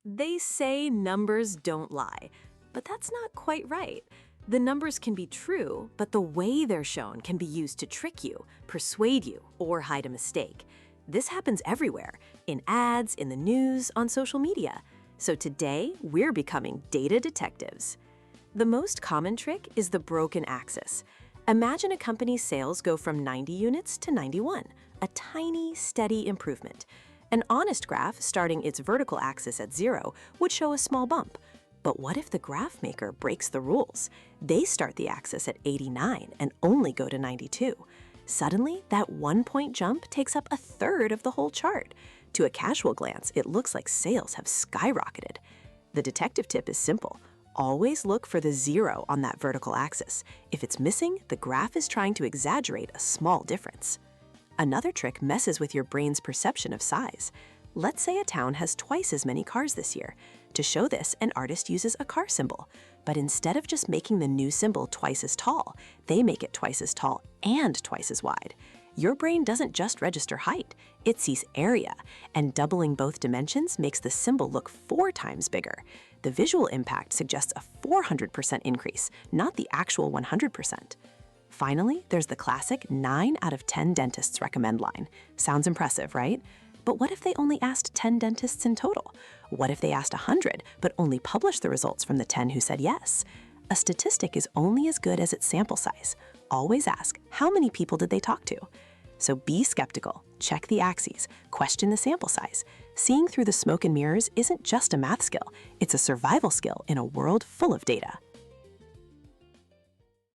They say numbers don't lie, but that's not quite right. The numbers can be true, but the way they're shown can be used to trick you, persuade you, or hide a mistake. This happens everywhere, in ads, in the news, on social media. So today, we're becoming data detectives. The most common trick is the broken axis. Imagine a company's sales go from 90 units to 91, a tiny, steady improvement. An honest graph starting its vertical axis at 0 would show a small bump. But what if the graph maker breaks the rules? They start the axis at 89 and only go to 92. Suddenly, that 1-point jump takes up a third of the whole chart. To a casual glance, it looks like sales have skyrocketed. The detective tip is simple. Always look for the 0 on that vertical axis. If it's missing, the graph is trying to exaggerate a small difference. Another trick messes with your brain's perception of size. Let's say a town has twice as many cars this year. To show this, an artist uses a car symbol. But instead of just making the new symbol twice as tall, they make it twice as tall and twice as wide. Your brain doesn't just register height, it sees area, and doubling both dimensions makes the symbol look 4 times bigger. The visual impact suggests a 400% increase, not the actual 100%. Finally, there's the classic 9 out of 10 dentists recommend line. Sounds impressive, right? But what if they only asked 10 dentists in total? What if they asked 100, but only published the results from the 10 who said yes? A statistic is only as good as its sample size. Always ask, how many people did they talk to? So be skeptical, check the axes, question the sample size. Seeing through the smoke and mirrors isn't just a math skill, it's a survival skill in a world full of data.